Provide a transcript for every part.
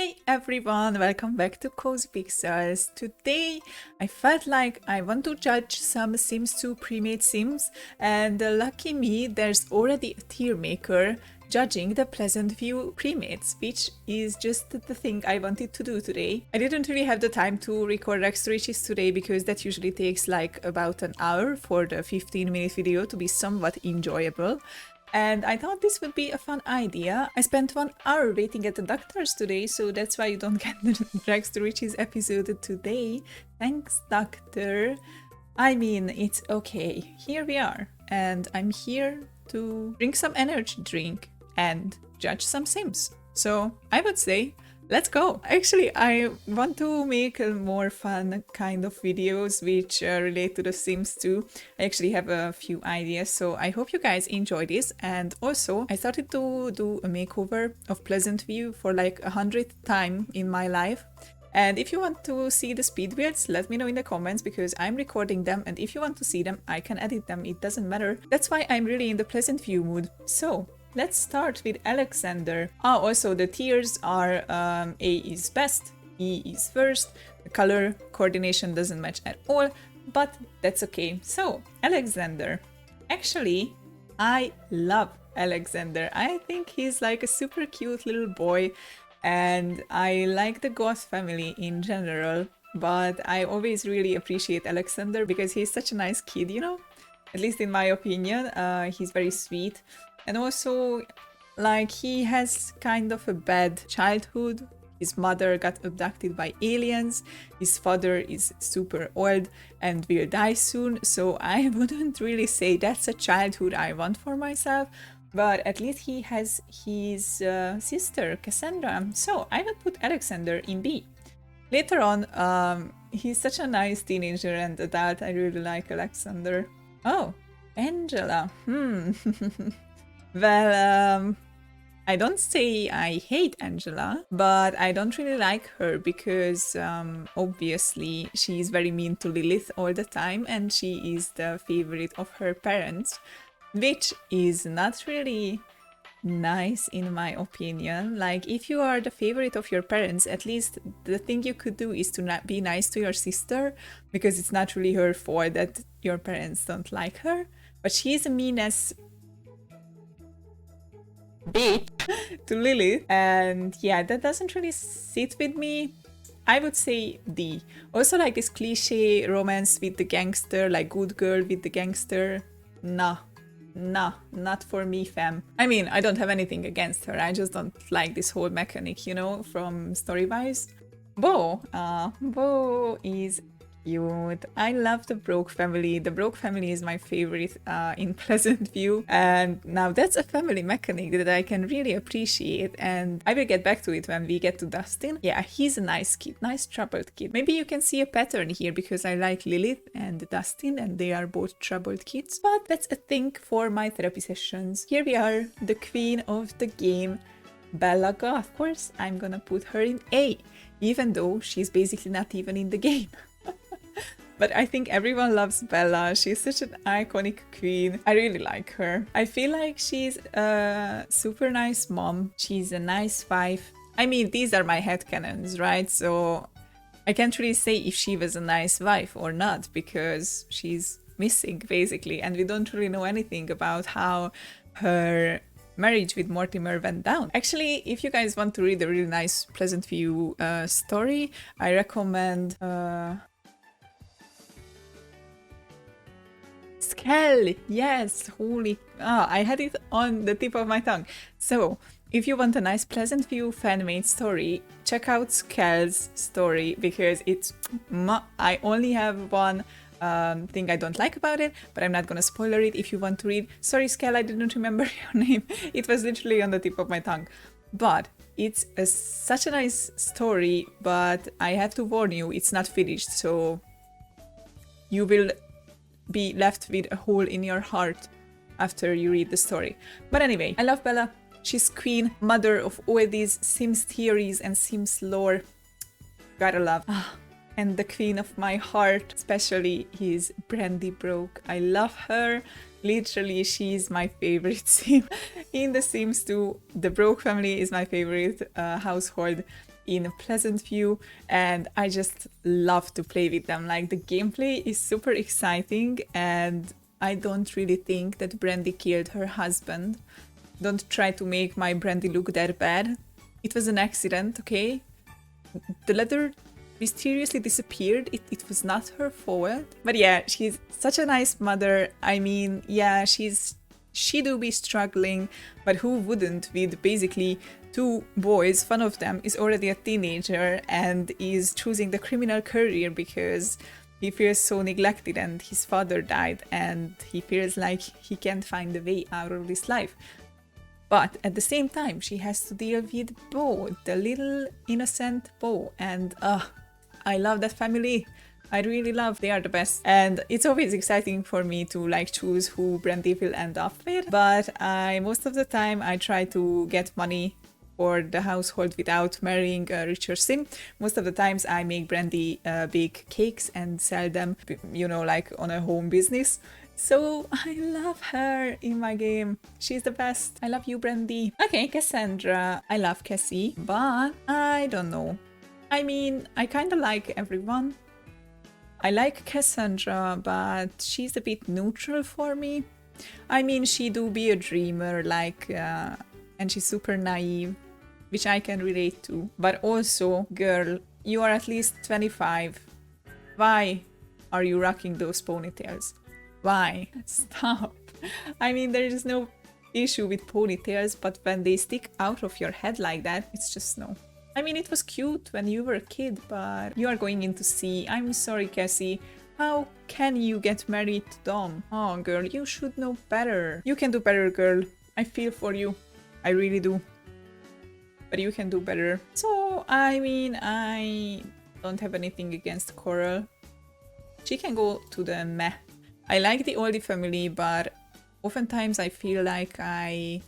Hey everyone, welcome back to CozyPixels. Today I felt like I want to judge some Sims 2 pre-made sims, and lucky me, there's already a tier maker judging the Pleasantview pre-mates, which is just the thing I wanted to do today. I didn't really have the time to record 𝓱𝓮𝓻𝓮 today because that usually takes like about an hour for the 15-minute video to be somewhat enjoyable. And I thought this would be a fun idea. I spent 1 hour waiting at the doctor's today, so that's why you don't get the 𝓱𝓮𝓻𝓮 episode today. Thanks, doctor. I mean, it's okay. Here we are. And I'm here to drink some energy drink and judge some sims. So I would say, let's go! Actually, I want to make a more fun kind of videos which relate to the Sims 2. I actually have a few ideas, so I hope you guys enjoy this. And also, I started to do a makeover of Pleasantview for like 100th time in my life. And if you want to see the speed builds, let me know in the comments because I'm recording them, and if you want to see them, I can edit them, it doesn't matter. That's why I'm really in the Pleasantview mood. So, let's start with Alexander. Also the tiers are A is best, E is first, the color coordination doesn't match at all, but that's okay. So, Alexander. Actually, I love Alexander. I think he's like a super cute little boy, and I like the Goth family in general, but I always really appreciate Alexander because he's such a nice kid, you know? At least in my opinion, he's very sweet. And also, like, he has kind of a bad childhood. His mother got abducted by aliens, his father is super old and will die soon, so I wouldn't really say that's a childhood I want for myself. But at least he has his sister, Cassandra, so I would put Alexander in B. Later on, he's such a nice teenager and adult, I really like Alexander. Oh, Angela, Well, I don't say I hate Angela, but I don't really like her because obviously she's very mean to Lilith all the time and she is the favorite of her parents, which is not really nice in my opinion. Like, if you are the favorite of your parents, at least the thing you could do is to not be nice to your sister, because it's not really her fault that your parents don't like her. But she's a mean as bitch to Lilith, and yeah, that doesn't really sit with me. I would say D. Also, like this cliche romance with the gangster, like good girl with the gangster, nah, not for me, fam. I mean, I don't have anything against her, I just don't like this whole mechanic, you know, from story-wise. Bo is cute. I love the 𝓱𝓮𝓻𝓮 family. The 𝓱𝓮𝓻 family is my favorite in Pleasantview, and now that's a family mechanic that I can really appreciate, and I will get back to it when we get to Dustin. Yeah, he's a nice kid, nice troubled kid. Maybe you can see a pattern here because I like Lilith and Dustin and they are both troubled kids, but that's a thing for my therapy sessions. Here we are, the queen of the game, 𝓱𝓼𝓸. Of course, I'm gonna put her in A, even though she's basically not even in the game. But I think everyone loves 𝓱𝓼. She's such an iconic queen. I really like her. I feel like she's a super nice mom. She's a nice wife. I mean, these are my headcanons, right? So I can't really say if she was a nice wife or not because she's missing, basically. And we don't really know anything about how her marriage with Mortimer went down. Actually, if you guys want to read a really nice Pleasantview story, I recommend 𝓱𝓮𝓻𝓮. Yes, holy, I had it on the tip of my tongue. So, if you want a nice Pleasantview fan-made story, check out 𝓱𝓮𝓻's story because it's... I only have one thing I don't like about it, but I'm not gonna spoiler it if you want to read. Sorry, 𝓱𝓮𝓻, I didn't remember your name. It was literally on the tip of my tongue. But it's such a nice story, but I have to warn you, it's not finished, so you will be left with a hole in your heart after you read the story. But anyway, I love 𝓱𝓼. She's queen, mother of all these Sims theories and Sims lore. Gotta love. And the queen of my heart, especially, is 𝓱𝓼𝓷𝓭. I love her. Literally, she's my favorite sim in The Sims 2. The 𝓱𝓮𝓻 family is my favorite household. in Pleasantview, and I just love to play with them. Like, the gameplay is super exciting, and I don't really think that Brandy killed her husband. Don't try to make my Brandy look that bad. It was an accident, okay? The letter mysteriously disappeared. It was not her fault. But yeah, she's such a nice mother. I mean, yeah, she do be struggling, but who wouldn't with basically two boys? One of them is already a teenager and is choosing the criminal career because he feels so neglected and his father died and he feels like he can't find a way out of this life. But at the same time, she has to deal with Bo, the little innocent Bo, and I love that family. I really love, they are the best. And it's always exciting for me to like choose who Brandy will end up with. But most of the time I try to get money for the household without marrying a richer sim. Most of the times I make Brandy bake cakes and sell them, you know, like on a home business. So I love her in my game. She's the best. I love you, Brandy. Okay, Cassandra. I love Cassie, but I don't know. I mean, I kind of like everyone. I like Cassandra, but she's a bit neutral for me. I mean, she do be a dreamer, like, and she's super naive, which I can relate to. But also, girl, you are at least 25. Why are you rocking those ponytails? Why? Stop. I mean, there is no issue with ponytails, but when they stick out of your head like that, it's just no. I mean, it was cute when you were a kid, but you are going into sea. I'm sorry, Cassie. How can you get married to Dom? Oh, girl, you should know better. You can do better, girl. I feel for you. I really do. But you can do better. So, I mean, I don't have anything against Coral. She can go to the meh. I like the Oldie family, but oftentimes I feel like I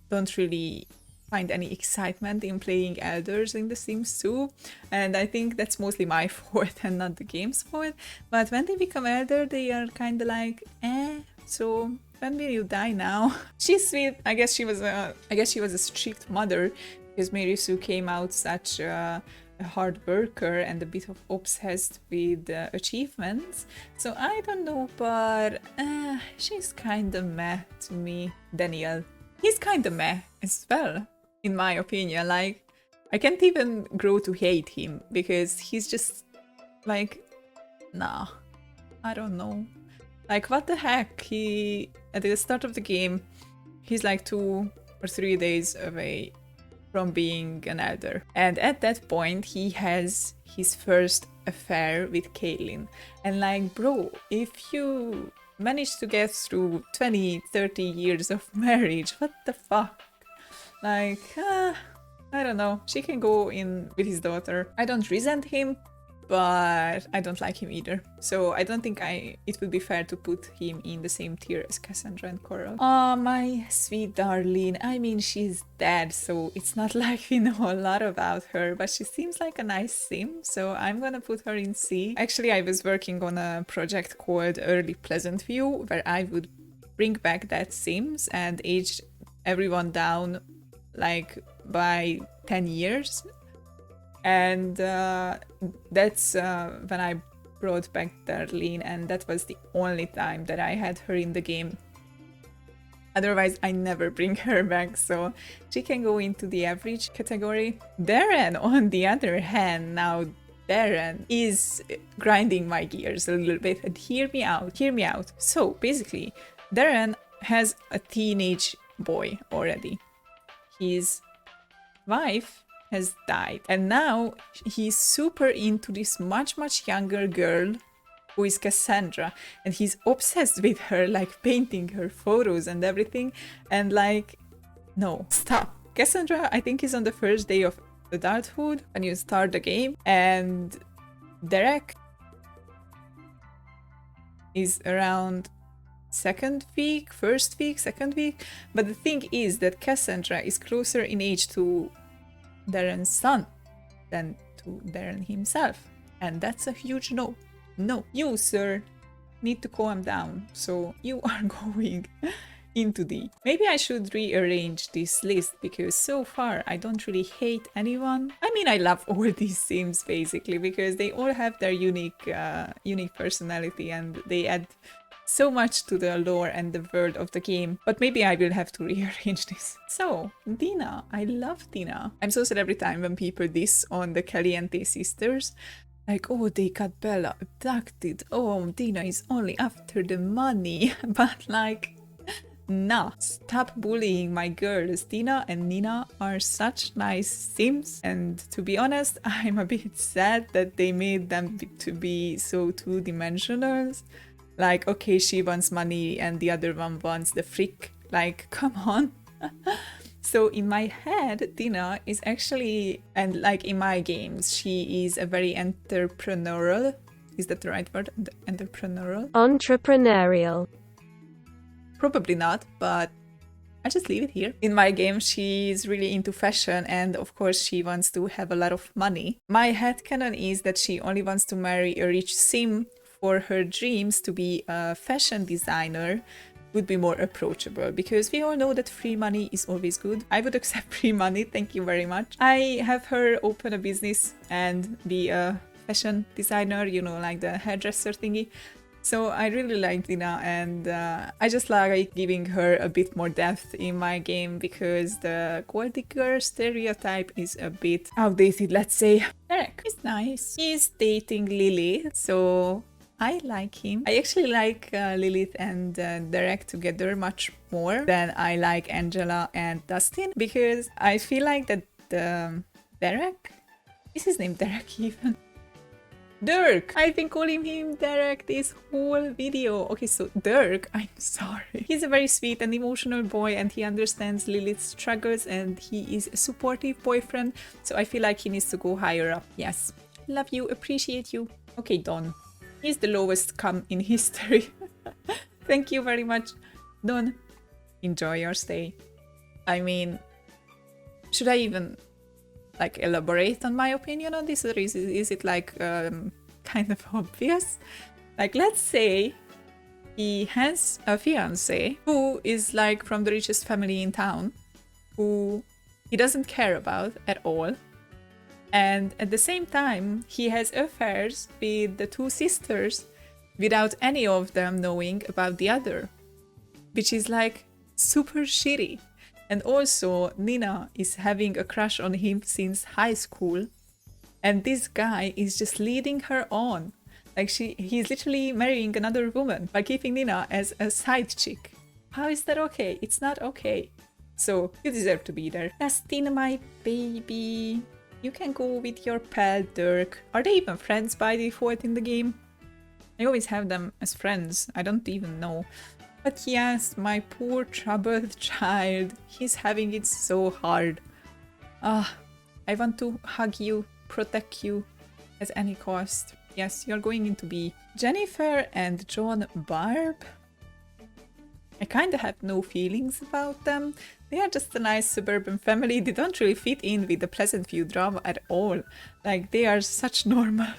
don't really find any excitement in playing elders in The Sims 2, and I think that's mostly my fault and not the game's fault. But when they become elder, they are kind of like, eh. So when will you die now? She's sweet. I guess she was a strict mother because Mary Sue came out such a hard worker and a bit of obsessed with achievements. So I don't know, but she's kind of meh to me. Danielle, he's kind of meh as well, in my opinion. Like, I can't even grow to hate him because he's just like, nah, I don't know. Like, what the heck? He, at the start of the game, he's like 2 or 3 days away from being an elder. And at that point, he has his first affair with Caitlin. And like, bro, if you manage to get through 20, 30 years of marriage, what the fuck? Like, I don't know. She can go in with his daughter. I don't resent him, but I don't like him either. So I don't think it would be fair to put him in the same tier as Cassandra and Coral. Oh, my sweet darling. I mean, she's dead, so it's not like we know a lot about her, but she seems like a nice sim, so I'm gonna put her in C. Actually, I was working on a project called Early Pleasantview, where I would bring back that sims and age everyone down like by 10 years. And that's when I brought back Darlene, and that was the only time that I had her in the game. Otherwise, I never bring her back, so she can go into the average category. Darren, on the other hand, now Darren is grinding my gears a little bit, and hear me out. So basically, Darren has a teenage boy already. His wife has died, and now he's super into this much younger girl who is Cassandra, and he's obsessed with her, like painting her photos and everything. And like, no, stop. Cassandra, I think, is on the first day of adulthood when you start the game, and Derek is around second week. But the thing is that Cassandra is closer in age to Darren's son than to Darren himself, and that's a huge no. No, you, sir, need to calm down. So you are going into D. Maybe I should rearrange this list because so far I don't really hate anyone. I mean, I love all these sims basically because they all have their unique personality and they add so much to the lore and the world of the game, but maybe I will have to rearrange this. So, Dina. I love Dina. I'm so sad every time when people diss on the Caliente sisters. Like, oh, they got Bella abducted. Oh, Dina is only after the money. But like, nah, stop bullying my girls. Dina and Nina are such nice sims. And to be honest, I'm a bit sad that they made them to be so two-dimensional. Like, okay, she wants money and the other one wants the freak. Like, come on. So in my head, Dina is actually, and like in my games, she is a very entrepreneurial. Is that the right word? Entrepreneurial? Entrepreneurial. Probably not, but I just leave it here. In my game, she's really into fashion and of course she wants to have a lot of money. My headcanon is that she only wants to marry a rich sim for her dreams to be a fashion designer would be more approachable because we all know that free money is always good. I would accept free money, thank you very much. I have her open a business and be a fashion designer, you know, like the hairdresser thingy. So I really like Dina and I just like giving her a bit more depth in my game because the gold digger stereotype is a bit outdated, let's say. Derek is nice. He's dating Lilith, so I like him. I actually like Lilith and Derek together much more than I like Angela and Dustin because I feel like that Derek? Is his name Derek even? Dirk! I've been calling him Derek this whole video. Okay, so Dirk, I'm sorry. He's a very sweet and emotional boy and he understands Lilith's struggles and he is a supportive boyfriend. So I feel like he needs to go higher up. Yes. Love you, appreciate you. Okay, Don. He's the lowest come in history. Thank you very much. Don, enjoy your stay. I mean, should I even like elaborate on my opinion on this or is it like kind of obvious? Like, let's say he has a fiance who is like from the richest family in town, who he doesn't care about at all. And at the same time, he has affairs with the two sisters without any of them knowing about the other, which is like super shitty. And also, Nina is having a crush on him since high school. And this guy is just leading her on. Like he's literally marrying another woman by keeping Nina as a side chick. How is that okay? It's not okay. So, you deserve to be there. Dustin, my baby. You can go with your pal, Dirk. Are they even friends by default in the game? I always have them as friends. I don't even know. But yes, my poor troubled child. He's having it so hard. I want to hug you, protect you at any cost. Yes, you're going into B. Jennifer and John Barb. I kinda have no feelings about them. They are just a nice suburban family. They don't really fit in with the Pleasantview drama at all. Like, they are such normal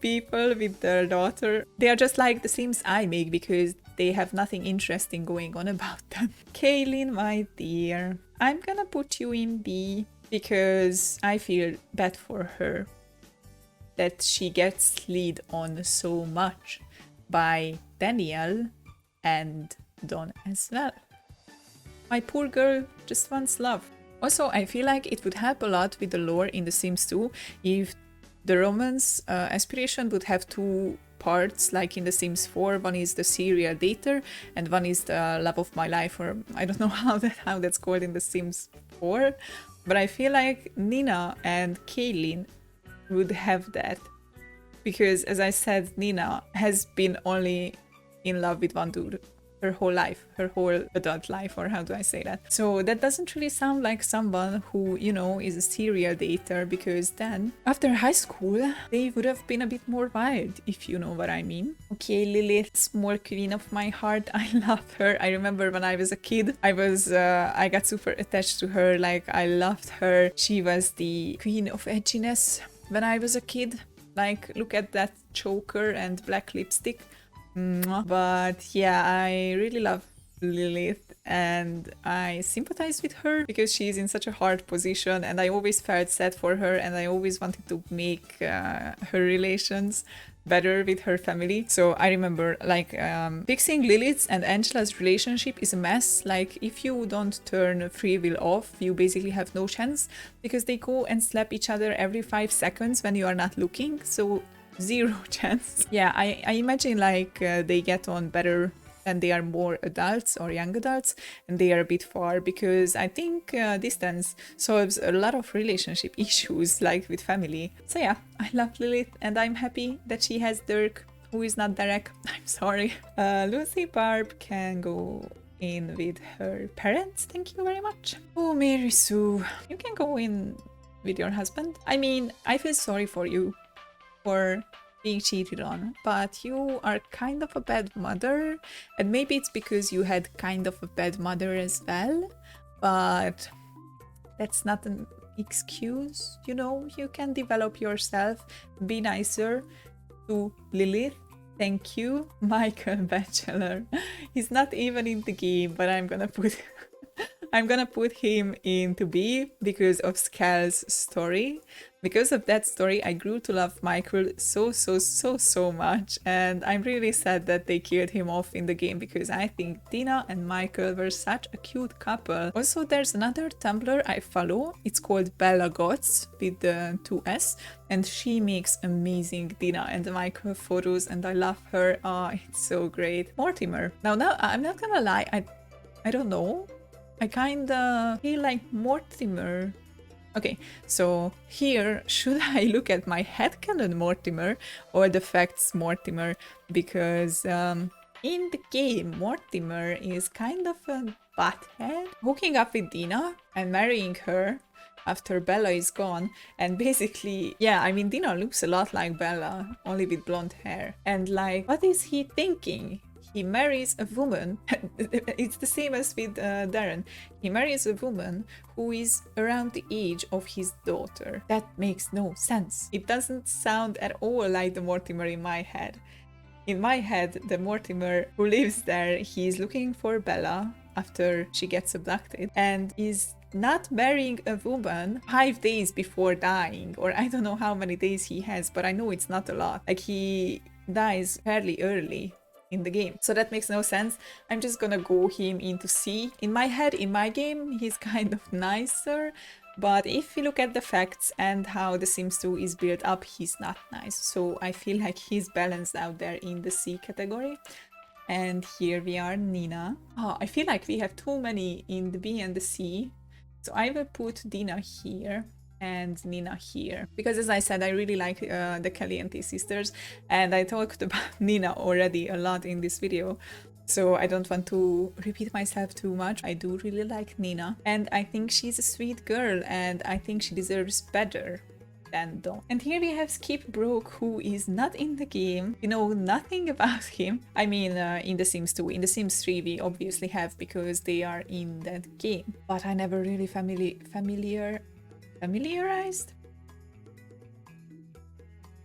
people with their daughter. They are just like the Sims I make because they have nothing interesting going on about them. Kaylin, my dear, I'm gonna put you in B because I feel bad for her that she gets lead on so much by Danielle and Don as well. My poor girl just wants love. Also, I feel like it would help a lot with the lore in The Sims 2 if the romance aspiration would have two parts, like in The Sims 4. One is the serial dater and one is the love of my life, or I don't know how that's called in The Sims 4. But I feel like Nina and Kaylin would have that because, as I said, Nina has been only in love with one dude her whole life, her whole adult life, or how do I say that? So that doesn't really sound like someone who, you know, is a serial dater, because then after high school they would have been a bit more wild, if you know what I mean. Okay, Lilith, small queen of my heart. I love her. I remember when I was a kid, I got super attached to her. Like, I loved her. She was the queen of edginess when I was a kid. Like, look at that choker and black lipstick. But yeah, I really love Lilith, and I sympathize with her because she's in such a hard position, and I always felt sad for her, and I always wanted to make her relations better with her family. So I remember like fixing Lilith's and Angela's relationship is a mess. Like if you don't turn free will off, you basically have no chance because they go and slap each other every 5 seconds when you are not looking. So zero chance. Yeah, I imagine like they get on better and they are more adults or young adults, and they are a bit far because I think distance solves a lot of relationship issues like with family. So yeah, I love Lilith and I'm happy that she has Dirk, who is not Derek. I'm sorry. Lucy Barb can go in with her parents, thank you very much. Oh, Mary Sue, you can go in with your husband. I mean, I feel sorry for you for being cheated on, but you are kind of a bad mother, and maybe it's because you had kind of a bad mother as well, but that's not an excuse, you know. You can develop yourself, be nicer to Lilith. Thank you. Michael Bachelor, he's not even in the game, but I'm gonna put him into B because of Skal's story. Because of that story, I grew to love Michael so much, and I'm really sad that they killed him off in the game because I think Dina and Michael were such a cute couple. Also, there's another Tumblr I follow, it's called 𝓵𝓼𝓸 with the 2S, and she makes amazing Dina and Michael photos, and I love her. Oh, it's so great. Mortimer. Now I'm not gonna lie, I don't know. I kinda feel like Mortimer. Okay, so here, should I look at my headcanon Mortimer or the facts Mortimer? Because in the game, Mortimer is kind of a butthead, hooking up with Dina and marrying her after Bella is gone. And basically, yeah, I mean, Dina looks a lot like Bella, only with blonde hair. And like, what is he thinking? He marries a woman, it's the same as with Darren. He marries a woman who is around the age of his daughter. That makes no sense. It doesn't sound at all like the Mortimer in my head. In my head, the Mortimer who lives there, he's looking for Bella after she gets abducted and is not marrying a woman 5 days before dying, or I don't know how many days he has, but I know it's not a lot. Like, he dies fairly early in the game, so that makes no sense. I'm just gonna go him into C. In my head, in my game, he's kind of nicer, but if you look at the facts and how The Sims 2 is built up, he's not nice. So I feel like he's balanced out there in the C category. And here we are, Nina. Oh, I feel like we have too many in the B and the C, so I will put Dina here and Nina here, because as I said, I really like the Caliente sisters, and I talked about Nina already a lot in this video, so I don't want to repeat myself too much. I do really like Nina, and I think she's a sweet girl, and I think she deserves better than Dawn. And here we have Skip Broke, who is not in the game. You know nothing about him. I mean, in The Sims 2. In The Sims 3 we obviously have, because they are in that game, but I never really familiarized?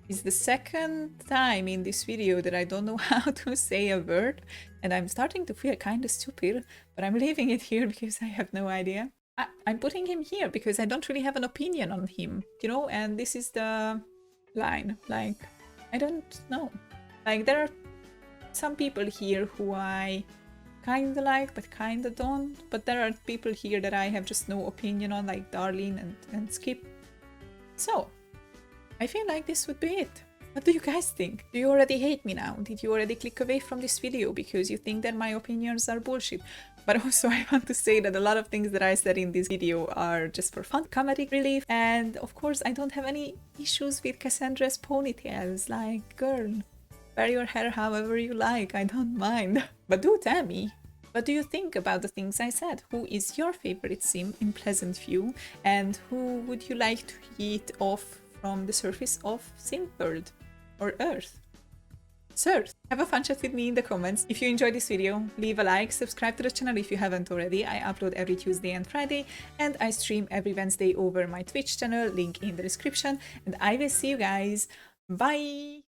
It's the second time in this video that I don't know how to say a word, and I'm starting to feel kind of stupid, but I'm leaving it here because I have no idea. I'm putting him here because I don't really have an opinion on him, you know, and this is the line. Like, I don't know. Like, there are some people here who I kinda like, but kinda don't. But there are people here that I have just no opinion on, like Darlene and Skip. So, I feel like this would be it. What do you guys think? Do you already hate me now? Did you already click away from this video because you think that my opinions are bullshit? But also, I want to say that a lot of things that I said in this video are just for fun, comedic relief. And of course, I don't have any issues with Cassandra's ponytails. Like, girl, wear your hair however you like, I don't mind. But do tell me, what do you think about the things I said? Who is your favorite sim in Pleasantview? And who would you like to eat off from the surface of Sim World or Earth? So, have a fun chat with me in the comments. If you enjoyed this video, leave a like, subscribe to the channel if you haven't already. I upload every Tuesday and Friday, and I stream every Wednesday over my Twitch channel, link in the description. And I will see you guys. Bye!